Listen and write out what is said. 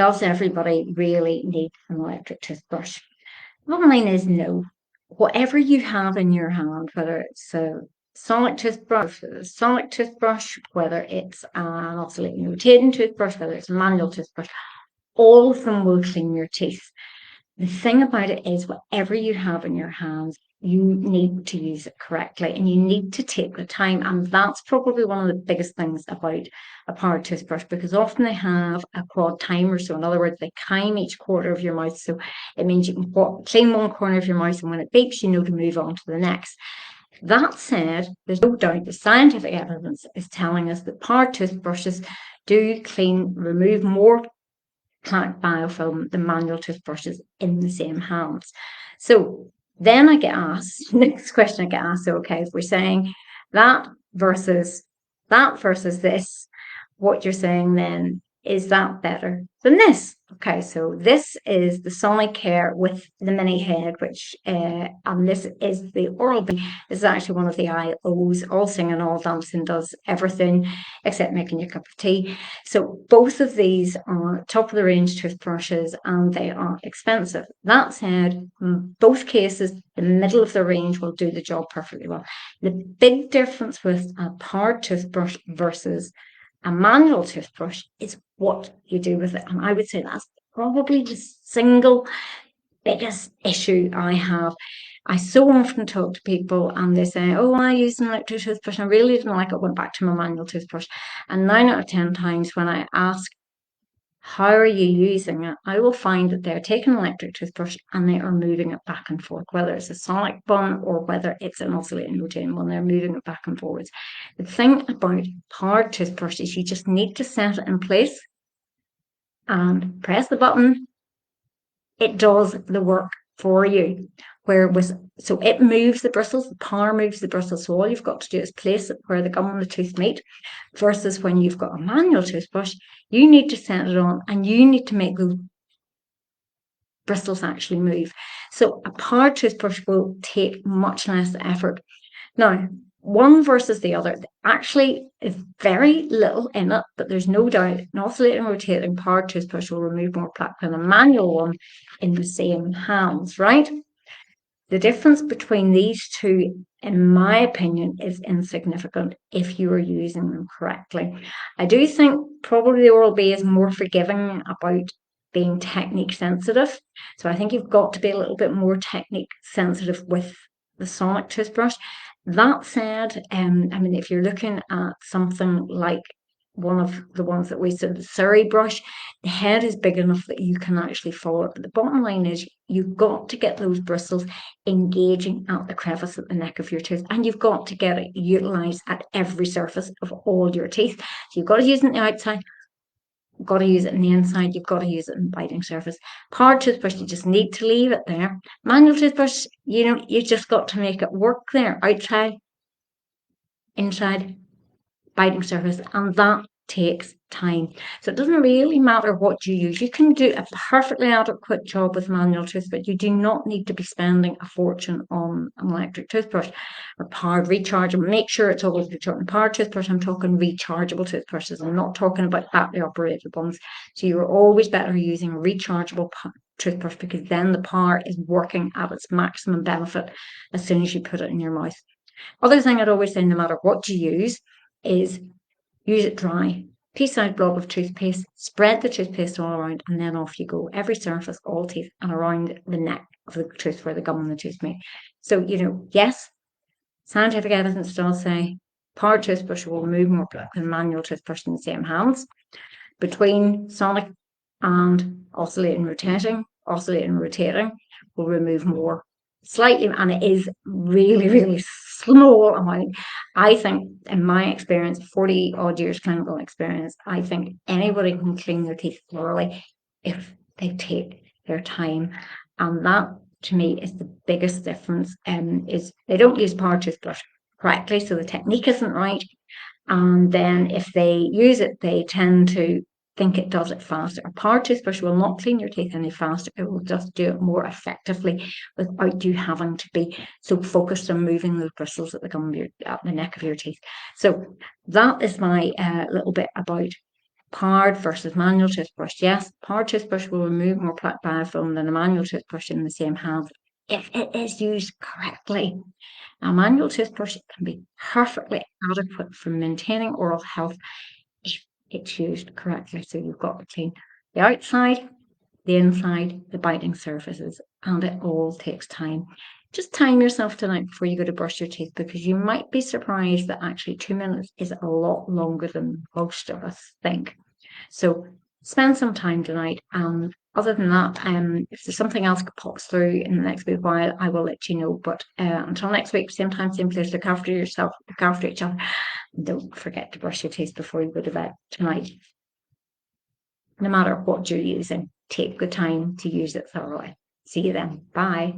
Does everybody really need an electric toothbrush? Bottom line is no. Whatever you have in your hand, whether it's a sonic toothbrush, whether it's an oscillating rotating toothbrush, whether it's a manual toothbrush, all of them will clean your teeth. The thing about it is, whatever you have in your hands, you need to use it correctly and you need to take the time. And that's probably one of the biggest things about a power toothbrush, because often they have a quad timer. So, in other words, they time each quarter of your mouth. So, it means you can clean one corner of your mouth, and when it beeps, you know to move on to the next. That said, there's no doubt the scientific evidence is telling us that power toothbrushes do remove more plaque biofilm than manual toothbrushes in the same hands. So then I get asked, next question I get asked, so okay, if we're saying that versus this, what you're saying then, is that better than this? Okay, so this is the Sonicare with the mini head, which and this is the Oral-B. This is actually one of the IOs, all singing, all dancing, does everything except making your cup of tea. So both of these are top of the range toothbrushes and they are expensive. That said, in both cases, the middle of the range will do the job perfectly well. The big difference with a powered toothbrush versus a manual toothbrush is what you do with it. And I would say that's probably the single biggest issue I have. I so often talk to people and they say, oh, I use an electric toothbrush. I really didn't like it. I went back to my manual toothbrush. And 9 out of 10 times when I ask, how are you using it? I will find that they're taking an electric toothbrush and they are moving it back and forth, whether it's a sonic one or whether it's an oscillating rotating one, they're moving it back and forwards. The thing about powered toothbrush is you just need to set it in place and press the button. It does the work for you. So it moves the bristles, the power moves the bristles. So all you've got to do is place it where the gum and the tooth meet, versus when you've got a manual toothbrush, you need to set it on and you need to make those bristles actually move. So a power toothbrush will take much less effort. Now, one versus the other, actually is very little in it, but there's no doubt an oscillating rotating power toothbrush will remove more plaque than a manual one in the same hands, right? The difference between these two, in my opinion, is insignificant if you are using them correctly. I do think probably the Oral-B is more forgiving about being technique sensitive. So I think you've got to be a little bit more technique sensitive with the sonic toothbrush. That said, I mean, if you're looking at something like one of the ones that we said, the Surrey brush, the head is big enough that you can actually follow it. But the bottom line is you've got to get those bristles engaging at the crevice at the neck of your tooth, and you've got to get it utilized at every surface of all your teeth. So you've got to use it on the outside, you've got to use it on the inside, you've got to use it in biting surface. Powered toothbrush, you just need to leave it there. Manual toothbrush, you just got to make it work there, outside, inside, biting surface, and that takes time. So it doesn't really matter what you use. You can do a perfectly adequate job with manual toothbrush. You do not need to be spending a fortune on an electric toothbrush or powered rechargeable. Make sure it's always rechargeable. Powered toothbrush, I'm talking rechargeable toothbrushes. I'm not talking about battery operated ones. So you're always better using a rechargeable toothbrush, because then the power is working at its maximum benefit as soon as you put it in your mouth. Other thing I'd always say, no matter what you use, is use it dry. Pea-sized blob of toothpaste, spread the toothpaste all around, and then off you go. Every surface, all teeth, and around the neck of the tooth where the gum and the tooth meet. So, yes, scientific evidence does say powered toothbrush will remove more plaque than manual toothbrush in the same hands. Between sonic and oscillating rotating will remove more slightly, and it is really, really small amount. I think, in my experience, 40 odd years clinical experience, I think anybody can clean their teeth thoroughly if they take their time. And that, to me, is the biggest difference, is they don't use power toothbrush correctly, so the technique isn't right. And then if they use it, they tend to think it does it faster. A power toothbrush will not clean your teeth any faster. It will just do it more effectively without you having to be so focused on moving those bristles at the neck of your teeth. So that is my little bit about powered versus manual toothbrush. Yes, powered toothbrush will remove more plaque biofilm than a manual toothbrush in the same hands if it is used correctly. A manual toothbrush can be perfectly adequate for maintaining oral health if it's used correctly. So you've got to clean the outside, the inside, the biting surfaces, and it all takes time. Just time yourself tonight before you go to brush your teeth, because you might be surprised that actually 2 minutes is a lot longer than most of us think. So spend some time tonight. Other than that, if there's something else that pops through in the next wee while, I will let you know. But until next week, same time, same place, look after yourself, look after each other. And don't forget to brush your teeth before you go to bed tonight. No matter what you're using, take the time to use it thoroughly. See you then. Bye.